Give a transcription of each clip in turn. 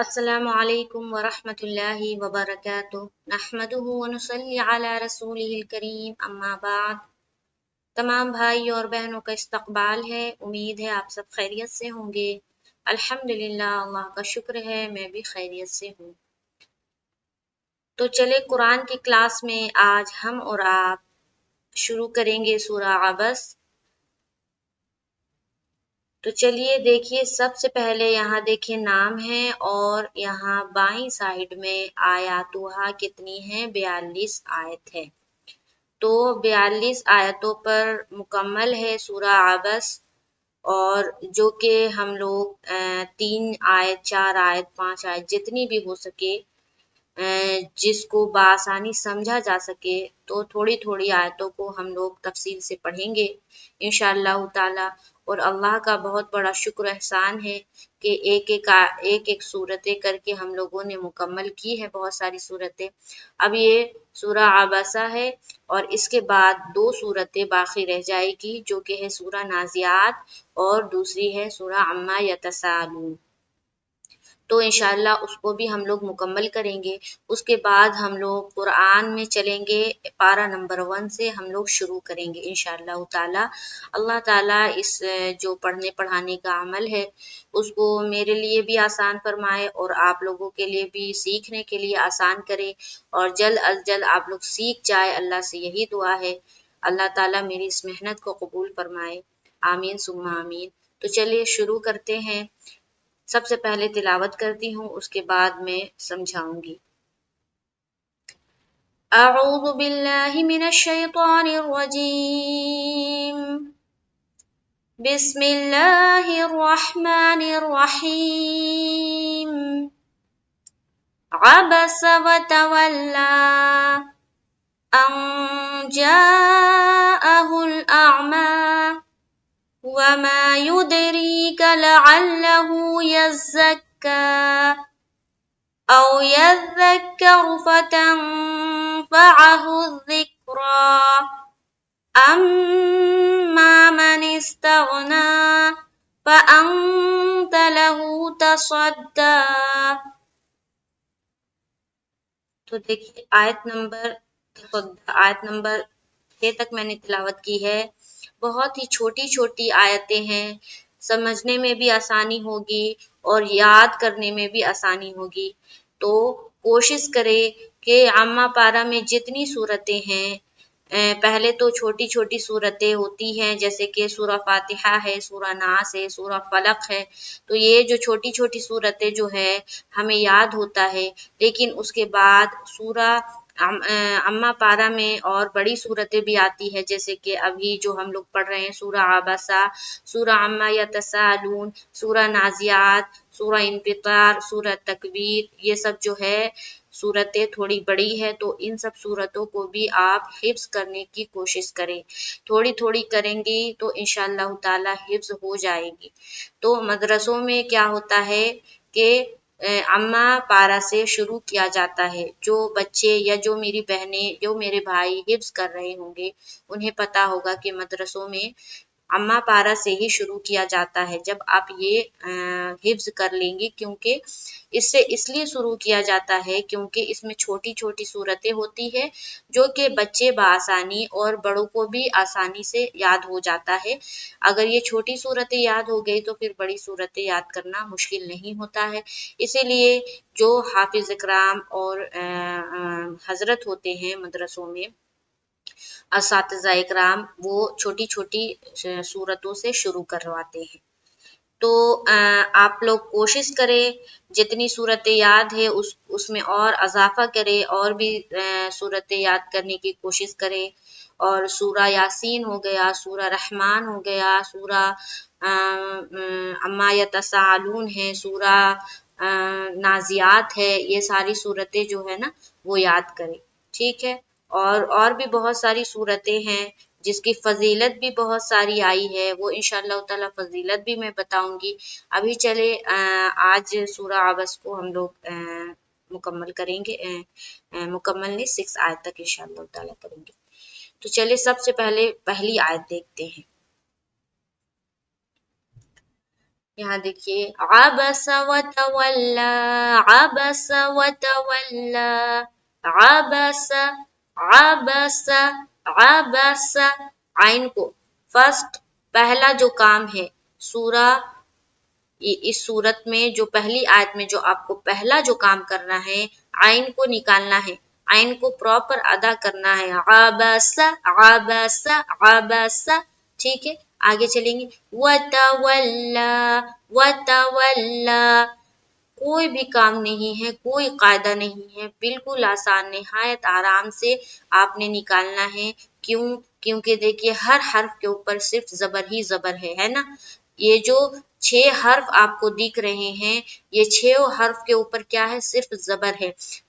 السلام علیکم ورحمۃ اللہ وبرکاتہ نحمدہ ونصلی علی رسولہ الکریم اما بعد۔ تمام بھائی اور بہنوں کا استقبال ہے، امید ہے آپ سب خیریت سے ہوں گے۔ الحمدللہ، اللہ کا شکر ہے میں بھی خیریت سے ہوں۔ تو چلے قرآن کی کلاس میں آج ہم اور آپ شروع کریں گے سورہ عبس۔ تو چلیے دیکھیے، سب سے پہلے یہاں دیکھیں نام ہے اور یہاں بائیں سائڈ میں آیاتوہا کتنی ہیں، 42 آیت ہے۔ تو 42 آیتوں پر مکمل ہے سورہ عبس، اور جو کہ ہم لوگ 3 آیت 4 آیت 5 آیت جتنی بھی ہو سکے جس کو بآسانی سمجھا جا سکے، تو تھوڑی تھوڑی آیتوں کو ہم لوگ تفصیل سے پڑھیں گے انشاءاللہ تعالی۔ اور اللہ کا بہت بڑا شکر احسان ہے کہ ایک صورتیں کر کے ہم لوگوں نے مکمل کی ہے، بہت ساری صورتیں۔ اب یہ سورہ عبسہ ہے اور اس کے بعد 2 صورتیں باقی رہ جائے گی، جو کہ ہے سورہ نازعات اور دوسری ہے سورہ عما یتساءلون۔ تو انشاءاللہ اس کو بھی ہم لوگ مکمل کریں گے۔ اس کے بعد ہم لوگ قرآن میں چلیں گے، پارہ نمبر 1 سے ہم لوگ شروع کریں گے انشاءاللہ تعالی۔ اللہ تعالی اس جو پڑھنے پڑھانے کا عمل ہے اس کو میرے لیے بھی آسان فرمائے اور آپ لوگوں کے لیے بھی سیکھنے کے لیے آسان کرے، اور جلد از جلد آپ لوگ سیکھ جائے، اللہ سے یہی دعا ہے۔ اللہ تعالی میری اس محنت کو قبول فرمائے، آمین ثم آمین۔ تو چلیے شروع کرتے ہیں۔ سب سے پہلے تلاوت کرتی ہوں، اس کے بعد میں سمجھاؤں گی۔ اعوذ باللہ من الشیطان الرجیم، بسم اللہ الرحمن الرحیم۔ عبس وتولی ان جاءہ الأعمى وما يدريك لعله يزكى أو يذكر فتنفعه الذكرى أما من استغنى فأنت له تصدى۔ تو دیکھیے آیت نمبر 6 تک میں نے تلاوت کی ہے۔ بہت ہی چھوٹی چھوٹی آیتیں ہیں، سمجھنے میں بھی آسانی ہوگی اور یاد کرنے میں بھی آسانی ہوگی۔ تو کوشش کرے کہ عامہ پارہ میں جتنی صورتیں ہیں، پہلے تو چھوٹی چھوٹی صورتیں ہوتی ہیں، جیسے کہ سورہ فاتحہ ہے، سورہ ناس ہے، سورہ فلق ہے۔ تو یہ جو چھوٹی چھوٹی صورتیں جو ہے ہمیں یاد ہوتا ہے، لیکن اس کے بعد سورہ عامہ پارہ میں اور بڑی صورتیں بھی آتی ہے، جیسے کہ ابھی جو ہم لوگ پڑھ رہے ہیں سورہ عبسہ، سورہ عما یتساءلون، سورہ نازعات، سورہ انفطار، سورہ تکویر۔ یہ سب جو ہے صورتیں تھوڑی بڑی ہے، تو ان سب صورتوں کو بھی آپ حفظ کرنے کی کوشش کریں۔ تھوڑی تھوڑی کریں گی تو انشاءاللہ تعالی حفظ ہو جائے گی۔ تو مدرسوں میں کیا ہوتا ہے کہ عامہ پارہ سے شروع کیا جاتا ہے۔ جو بچے یا جو میری بہنیں، جو میرے بھائی حفظ کر رہے ہوں گے، انہیں پتا ہوگا کہ مدرسوں میں عامہ پارہ سے ہی شروع کیا جاتا ہے جب آپ یہ حفظ کر لیں گے، کیونکہ اس لیے شروع کیا جاتا ہے کیونکہ اس میں چھوٹی چھوٹی صورتیں ہوتی ہے جو کہ بچے بآسانی اور بڑوں کو بھی آسانی سے یاد ہو جاتا ہے۔ اگر یہ چھوٹی صورتیں یاد ہو گئی تو پھر بڑی صورتیں یاد کرنا مشکل نہیں ہوتا ہے۔ اسی لیے جو حافظ اکرام اور حضرت ہوتے ہیں مدرسوں میں، اساتذہ اکرام، وہ چھوٹی چھوٹی صورتوں سے شروع کرواتے ہیں۔ تو آپ لوگ کوشش کریں جتنی صورتیں یاد ہے اس میں اور اضافہ کرے، اور بھی صورتیں یاد کرنے کی کوشش کرے۔ اور سورہ یاسین ہو گیا، سورہ رحمان ہو گیا، سورہ عما یتساءلون ہے، سورہ نازعات ہے، یہ ساری صورتیں جو ہے نا وہ یاد کریں، ٹھیک ہے۔ اور بھی بہت ساری صورتیں ہیں جس کی فضیلت بھی بہت ساری آئی ہے، وہ انشاءاللہ تعالی فضیلت بھی میں بتاؤں گی۔ ابھی چلے آج سورہ عبس کو ہم لوگ مکمل کریں گے، مکمل نہیں 6 آیت تک انشاءاللہ تعالی کریں گے۔ تو چلے سب سے پہلے پہلی آیت دیکھتے ہیں۔ यहाँ देखिए आबस व तवल्ला, आबस व तवल्ला, आबस, आबस, आबस। आइन को फर्स्ट पहला जो काम है सूरा, इस सूरत में जो पहली आयत में जो आपको पहला जो काम करना है, आइन को निकालना है, आइन को प्रॉपर अदा करना है। आबस, आबस, आबस। ठीक है, आगे चलेंगे। वतवल्ला, वतवल्ला। कोई भी काम नहीं है, कोई कायदा नहीं है, बिल्कुल आसान, निहायत आराम से आपने निकालना है। क्यों? क्योंकि देखिए हर हर्फ के ऊपर सिर्फ जबर ही जबर है ना। ये जो 6 हर्फ आपको दिख रहे हैं, ये 6 हर्फ के ऊपर क्या है? सिर्फ जबर है।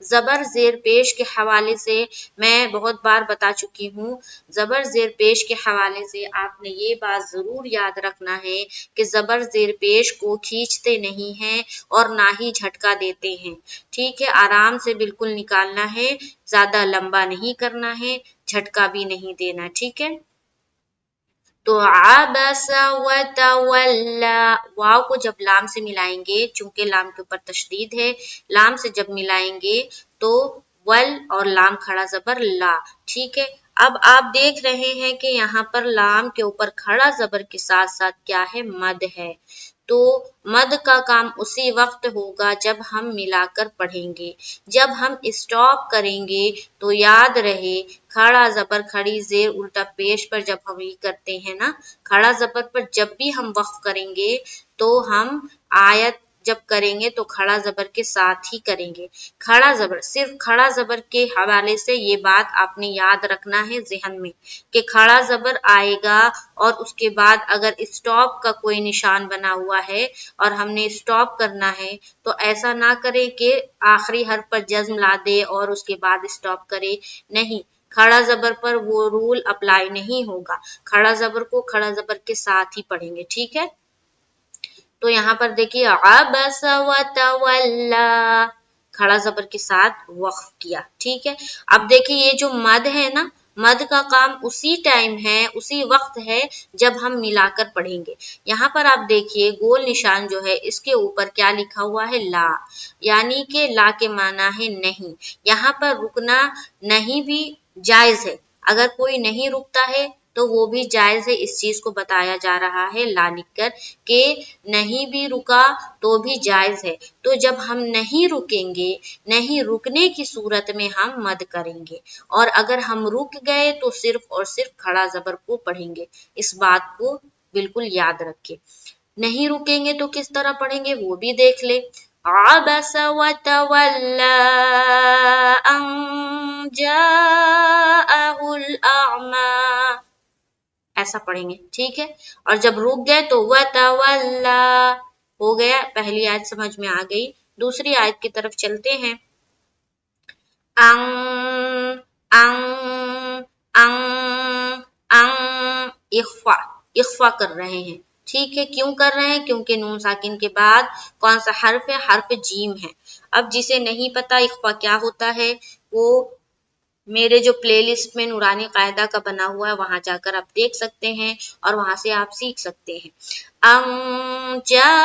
जबर जेर पेश के हवाले से मैं बहुत बार बता चुकी हूँ। जबर जेर पेश के हवाले से आपने ये बात जरूर याद रखना है कि जबर जेर पेश को खींचते नहीं हैं और ना ही झटका देते हैं। ठीक है, आराम से बिल्कुल निकालना है, ज्यादा लंबा नहीं करना है, झटका भी नहीं देना। ठीक है, तो आबस व तवल्ला, वाव को जब लाम से मिलाएंगे, चूंकि लाम के ऊपर तशदीद है, लाम से जब मिलाएंगे तो वल और लाम खड़ा जबर ला। ठीक है, अब आप देख रहे हैं कि यहाँ पर लाम के ऊपर खड़ा जबर के साथ साथ क्या है? मद है। तो मद का काम उसी वक्त होगा जब हम मिलाकर पढ़ेंगे। जब हम स्टॉप करेंगे तो याद रहे, खड़ा जबर खड़ी जेर उल्टा पेश पर जब हम ये करते हैं ना, खड़ा जबर पर जब भी हम वक्फ करेंगे तो हम आयत जब करेंगे तो खड़ा जबर के साथ ही करेंगे। खड़ा जबर, सिर्फ खड़ा जबर के हवाले से ये बात आपने याद रखना है जहन में कि खड़ा जबर आएगा और उसके बाद अगर स्टॉप का कोई निशान बना हुआ है और हमने स्टॉप करना है तो ऐसा ना करें कि आखिरी हर्फ पर जज्म ला दे और उसके बाद स्टॉप करे। नहीं, खड़ा जबर पर वो रूल अप्लाई नहीं होगा। खड़ा जबर को खड़ा जबर के साथ ही पढ़ेंगे। ठीक है, तो यहाँ पर देखिए अबस व तवल्ला, खड़ा जबर के साथ वक्फ किया। ठीक है, अब देखिए ये जो मद है ना, मद का काम उसी टाइम है, उसी वक्त है जब हम मिलाकर पढ़ेंगे। यहाँ पर आप देखिए गोल निशान जो है इसके ऊपर क्या लिखा हुआ है? ला, यानी कि ला के माना है नहीं। यहाँ पर रुकना नहीं भी जायज है, अगर कोई नहीं रुकता है तो वो भी जायज है। इस चीज को बताया जा रहा है ला लिखकर कि नहीं भी रुका तो भी जायज है। तो जब हम नहीं रुकेंगे, नहीं रुकने की सूरत में हम मद करेंगे, और अगर हम रुक गए तो सिर्फ और सिर्फ खड़ा जबर को पढ़ेंगे। इस बात को बिल्कुल याद रखें। नहीं रुकेंगे तो किस तरह पढ़ेंगे वो भी देख ले। अबस व तवल्ला अन जाअहुल अअमा, ऐसा पढ़ेंगे। ठीक है, और जब रुक गए तो व तवल्ला हो गया। पहली आयत समझ में आ गई। दूसरी आयत की तरफ चलते हैं। अं, अं, अं, अं, इख्फा, इख्फा कर रहे हैं। ठीक है, क्यों कर रहे हैं? क्योंकि नून साकिन के बाद कौन सा हर्फ है? हर्फ जीम है। अब जिसे नहीं पता इख्फा क्या होता है, वो मेरे जो प्लेलिस्ट में नूरानी कायदा का बना हुआ है वहां जाकर आप देख सकते हैं और वहां से आप सीख सकते हैं। अं जाअहुल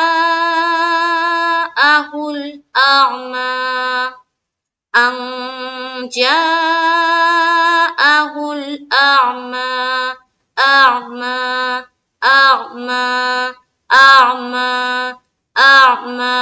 अअमा, अं जाअहुल अअमा, अअमा, अअमा, अअमा, अअमा।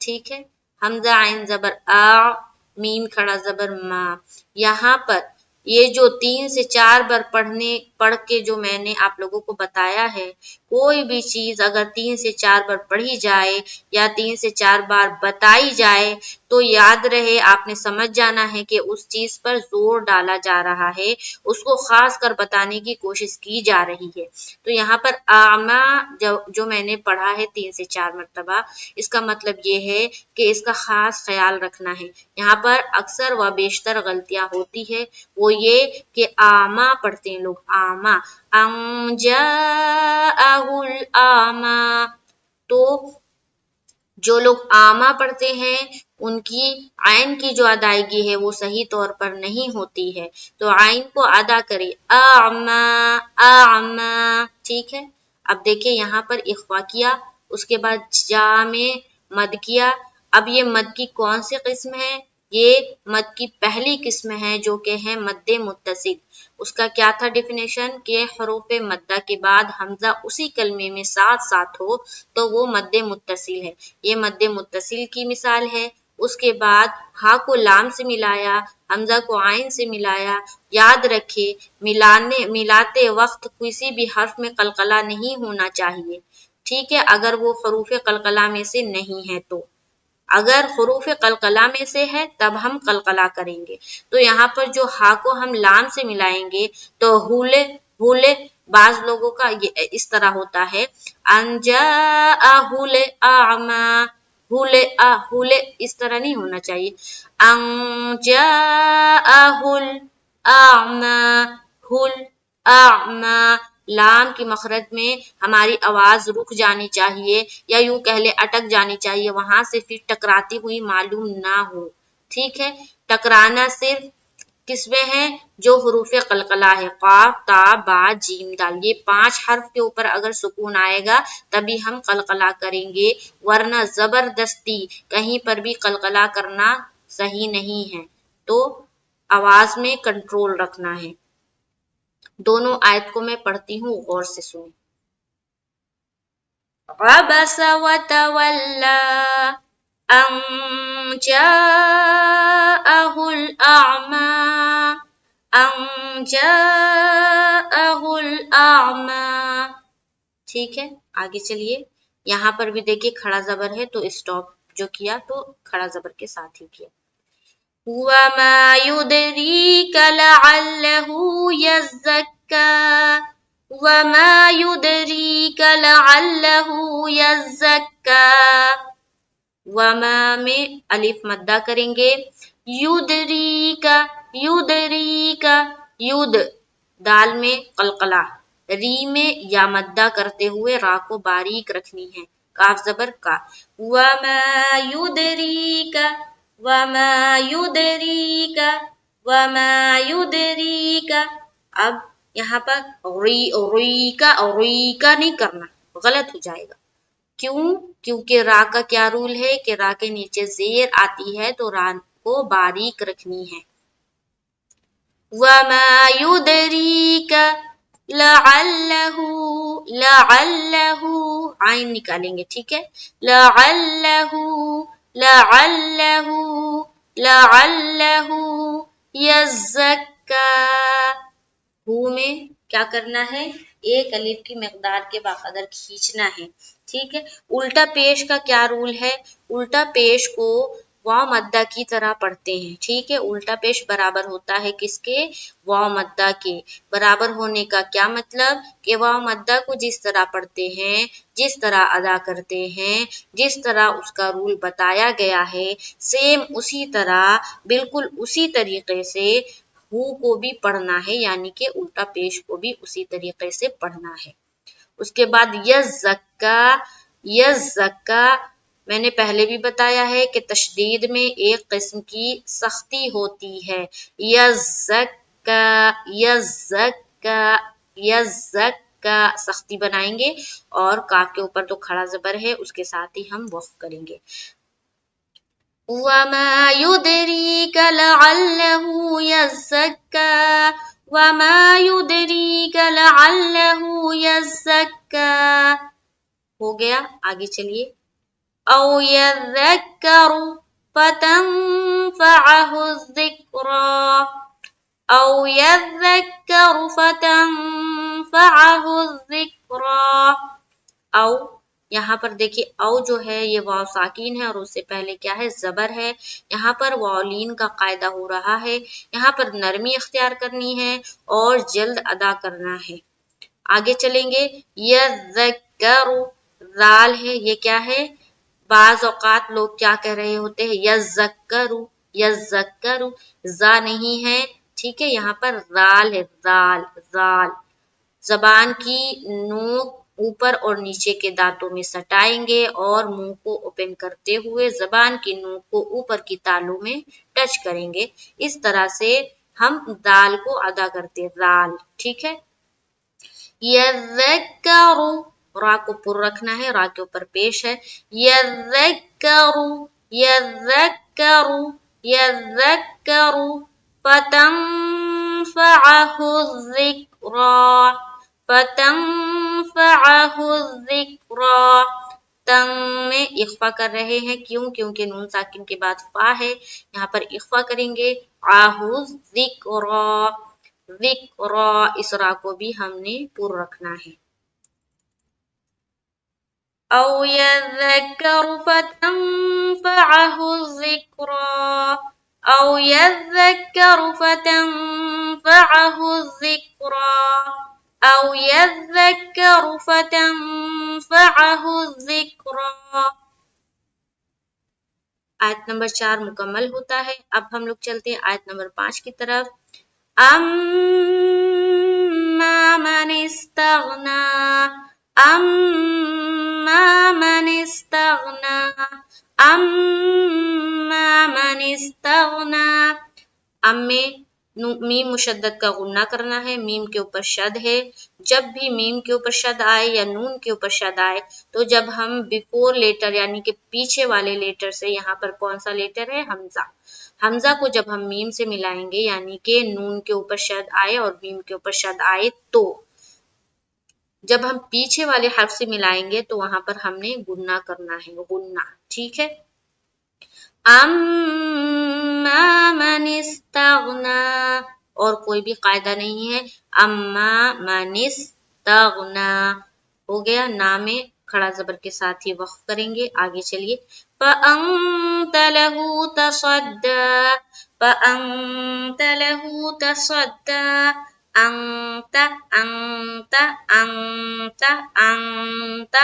ठीक है, हमजा आइन जबर आ, मीम खड़ा जबर मा। यहाँ पर ये जो 3 से 4 बार पढ़ के जो मैंने आप लोगों को बताया है, कोई भी चीज अगर 3 से 4 बार पढ़ी जाए या 3 से 4 बार बताई जाए तो याद रहे आपने समझ जाना है कि उस चीज पर जोर डाला जा रहा है, उसको खास कर बताने की कोशिश की जा रही है। तो यहाँ पर आमा जो मैंने पढ़ा है 3 से 4 मरतबा, इसका मतलब ये है कि इसका खास ख्याल रखना है। यहाँ पर अक्सर व बेशतर गलतियां होती है, वो ये कि आमा पढ़ते हैं लोग, आमा, अं जाअहुल आमा। तो जो लोग आमा पढ़ते हैं उनकी आइन की जो अदायगी है वो सही तौर पर नहीं होती है। तो आइन को अदा करें, आमा, आमा। ठीक है, अब देखिए यहाँ पर इख्फा किया उसके बाद जा में मद किया। अब ये मद की कौन सी किस्म है? ये मद की पहली किस्म है जो कि है मद्दे मुत्तसिल। उसका क्या था डेफिनेशन कि हरूफ मद्दा के बाद हमजा उसी कलमे में साथ साथ हो तो वो मद्दे मुत्तसिल है। ये मद्दे मुत्तसिल की मिसाल है। उसके बाद हा को लाम से मिलाया, हमजा को आइन से मिलाया। याद रखे मिलाते वक्त किसी भी हर्फ में कलकला नहीं होना चाहिए, ठीक है, अगर वो हरूफ कलकला में से नहीं है तो। अगर हरूफ कलकला में से है तब हम कलकला करेंगे। तो यहाँ पर जो हा को हम लाम से मिलाएंगे तो हुले हुले, बाज लोगों का ये इस तरह होता है, अंजा हुले आमा, हुले हुले, इस तरह नहीं होना चाहिए। अंजा हुल आमा, हुल आमा। लाम की मखरज में हमारी आवाज रुक जानी चाहिए या यूं कह ले अटक जानी चाहिए, वहां से फिर टकराती हुई मालूम ना हो, ठीक है। टकराना सिर्फ किसमें है? जो हरूफ कलकला है, काफ ता बा जीम दाल, ये 5 हर्फ के ऊपर अगर सुकून आएगा तभी हम कलकला करेंगे, वरना जबरदस्ती कहीं पर भी कलकला करना सही नहीं है। तो आवाज में कंट्रोल रखना है। दोनों आयत को मैं पढ़ती हूँ, गौर से सुनो। अबस व तवल्ला अन जाअहुल अअमा, अन जाअहुल अअमा, ठीक है। आगे चलिए। यहाँ पर भी देखिए खड़ा जबर है तो स्टॉप जो किया तो खड़ा जबर के साथ ही किया। वमा युदरीका लअल्लहु यज़्ज़क्का, वमा युदरीका लअल्लहु यज़्ज़क्का। वमा में अलिफ मद्दा करेंगे। युदरीका, युदरीका, युद दाल में कलकला, री में या मद्दा करते हुए रा को बारीक रखनी है, काफ जबर का। वमा युदरीका, वमा युदरीका, वमा युदरीका। अब यहाँ पर रीका नहीं करना, गलत हो जाएगा। क्यों? क्योंकि रा का क्या रूल है कि रा के नीचे जेर आती है तो रा को बारीक रखनी है। वमा युदरीका लअल्लहु, लअल्लहु आइन निकालेंगे, ठीक है। लअल्लहु, लअल्लहु, लअल्लहु यज़्ज़क्का। हु में क्या करना है? एक अलिफ की मिकदार के बकदर खींचना है, ठीक है। उल्टा पेश का क्या रूल है? उल्टा पेश को वाव मद्दा की तरह पढ़ते हैं, ठीक है। उल्टा पेश बराबर होता है किसके? वाव मद्दा के। बराबर होने का क्या मतलब कि वाव मद्दा को जिस तरह पढ़ते हैं, जिस तरह अदा करते हैं, जिस तरह उसका रूल बताया गया है, सेम उसी तरह, बिल्कुल उसी तरीके से हु को भी पढ़ना है, यानी कि उल्टा पेश को भी उसी तरीके से पढ़ना है। उसके बाद यज़्ज़क्का, यज़्ज़क्का मैंने पहले भी बताया है कि तशदीद में एक किस्म की सख्ती होती है। यज़्ज़क्का, यज़्ज़क्का, यज़्ज़क्का सख्ती बनाएंगे और काफ के ऊपर तो खड़ा जबर है उसके साथ ही हम वक्फ करेंगे। वमा युदरीका लअल्लहु यज़्ज़क्का, वमा युदरीका लअल्लहु यज़्ज़क्का। हो गया। आगे चलिए। औ यज़्ज़क्करु फतंफ़अहु ज़िक्रा, औ यज़्ज़क्करु फतंफ़अहु ज़िक्रा। औ यहाँ पर देखिए औ जो है ये वाव साकिन है और उससे पहले क्या है? जबर है। यहाँ पर वालीन का कायदा हो रहा है। यहाँ पर नरमी इख्तियार करनी है और जल्द अदा करना है। आगे चलेंगे। यज़्ज़क्करु जाल है, ये क्या है? बाज औकात लोग क्या कह रहे होते हैं? यज़्ज़क्करु, यज़्ज़क्करु, जा नहीं है, ठीक है। यहाँ पर जाल है, जाल, जाल। जबान की नोक ऊपर और नीचे के दांतों में सटाएंगे और मुंह को ओपन करते हुए जबान की नोक को ऊपर की तालू में टच करेंगे। इस तरह से हम दाल को अदा करते हैं, दाल, ठीक है। यज़्ज़क्करु, را کو پر رکھنا ہے، را کے اوپر پیش ہے، یذکرو یذکرو یذکرو فتنفعہ الذکری فتنفعہ الذکری، تنگ میں اخفا کر رہے ہیں، کیوں؟ کیونکہ نون ساکن کے بعد فا ہے، یہاں پر اخفا کریں گے، آہو ذکرا ذکرا، اس را کو بھی ہم نے پر رکھنا ہے۔ او یذکر فتنفعہ الذکرا او یذکر فتنفعہ الذکرا او یذکر فتنفعہ الذکرا۔ آیت نمبر 4 مکمل ہوتا ہے۔ اب ہم لوگ چلتے ہیں آیت نمبر 5 کی طرف۔ اما من استغنا اما من استغنا اما من استغنا، ام میں میم مشدد کا غنہ کرنا ہے، میم کے اوپر شد ہے۔ جب بھی میم کے اوپر شد آئے یا نون کے اوپر شد آئے تو جب ہم بیفور لیٹر یعنی کہ پیچھے والے لیٹر سے، یہاں پر کون سا لیٹر ہے؟ حمزہ، حمزہ کو جب ہم میم سے ملائیں گے یعنی کہ نون کے اوپر شد آئے اور میم کے اوپر شد آئے، تو جب ہم پیچھے والے حرف سے ملائیں گے تو وہاں پر ہم نے غنہ کرنا ہے، غنہ، ٹھیک ہے۔ اما من استغنا، اور کوئی بھی قاعدہ نہیں ہے، اما من استغنا ہو گیا، نا میں کھڑا زبر کے ساتھ ہی وقف کریں گے۔ آگے چلیے، فَأَنْتَ لَهُ تَصَدَّى فَأَنْتَ لَهُ تَصَدَّى، انت انت انت انت،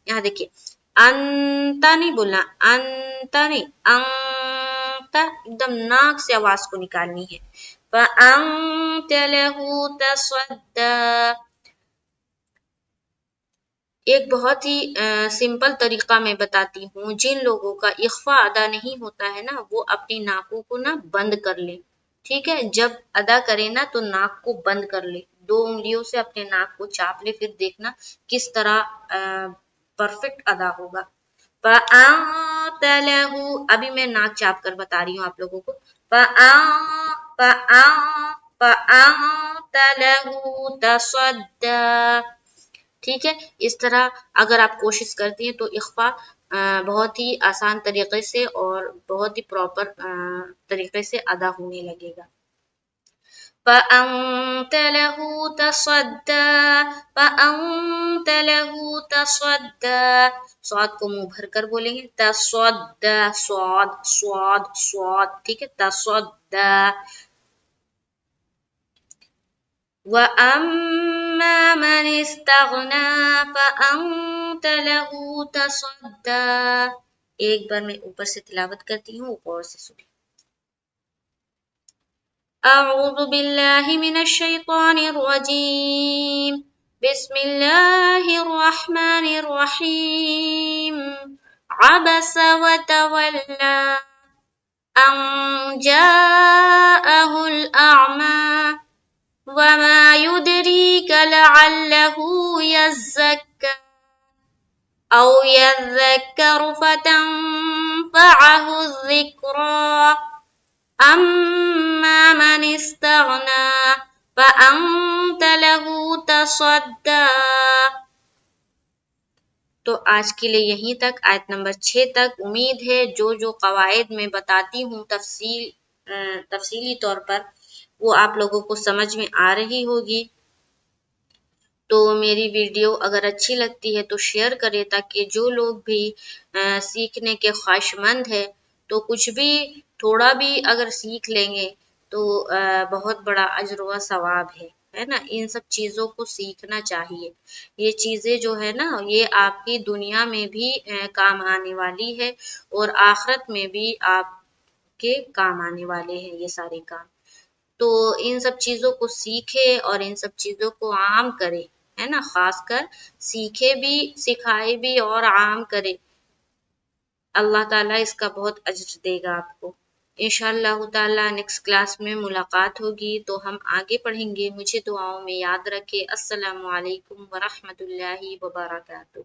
یہاں دیکھیے انت نہیں بولنا، انت نہیں، انت ایک دم ناک سے آواز کو نکالنی ہے۔ فَأَنْتَ لَهُ تَصَدَّى، ایک بہت ہی سمپل طریقہ میں بتاتی ہوں، جن لوگوں کا اخفا ادا نہیں ہوتا ہے نا، وہ اپنی ناکوں کو نا بند کر لیں، ٹھیک ہے؟ جب ادا کرے نا تو ناک کو بند کر لے، 2 انگلیوں سے اپنے ناک کو چاپ لے، پھر دیکھنا کس طرح پرفیکٹ ادا ہوگا۔ فَأَنْتَ لَهُ، ابھی میں ناک چاپ کر بتا رہی ہوں آپ لوگوں کو، فَأَنْتَ لَهُ تَصَدَّى، ٹھیک ہے؟ اس طرح اگر آپ کوشش کرتی ہیں تو اخفا بہت ہی آسان طریقے سے اور بہت ہی پراپر طریقے سے ادا ہونے لگے گا۔ فَأَنْتَ لَهُ تَصَدَّى فَأَنْتَ لَهُ تَصَدَّى، صاد کو منہ بھر کر بولیں گے، تصدى، صاد صاد صاد، ٹھیک ہے؟ تصدى۔ وَأَمَّا مَنِ اسْتَغْنَى فَأَنْتَ لَهُ تَصَدَّى، ایک بار میں اوپر سے تلاوت کرتی ہوں، اوپر سے سنیں۔ اعوذ باللہ من الشیطان الرجیم، بسم اللہ الرحمن الرحیم، عبس وتولى ان جاءه الأعمى وما يدريك لعله يزكى أو يذكر فتنفعه الذكرى أما من استغنى فأنت له تصدى۔ تو آج کے لیے یہیں تک، آیت نمبر 6 تک۔ امید ہے جو قواعد میں بتاتی ہوں تفصیلی طور پر وہ آپ لوگوں کو سمجھ میں آ رہی ہوگی۔ تو میری ویڈیو اگر اچھی لگتی ہے تو شیئر کریں، تاکہ جو لوگ بھی سیکھنے کے خواہش مند ہے تو کچھ بھی تھوڑا بھی اگر سیکھ لیں گے تو بہت بڑا اجر و ثواب ہے نا؟ ان سب چیزوں کو سیکھنا چاہیے۔ یہ چیزیں جو ہے نا، یہ آپ کی دنیا میں بھی کام آنے والی ہے اور آخرت میں بھی آپ کے کام آنے والے ہیں یہ سارے کام۔ تو ان سب چیزوں کو سیکھے اور ان سب چیزوں کو عام کرے، ہے نا؟ خاص کر سیکھے بھی، سکھائے بھی اور عام کرے، اللہ تعالیٰ اس کا بہت اجر دے گا آپ کو۔ انشاءاللہ تعالی نیکسٹ کلاس میں ملاقات ہوگی تو ہم آگے پڑھیں گے. مجھے دعاؤں میں یاد رکھے. السلام علیکم ورحمۃ اللہ وبرکاتہ.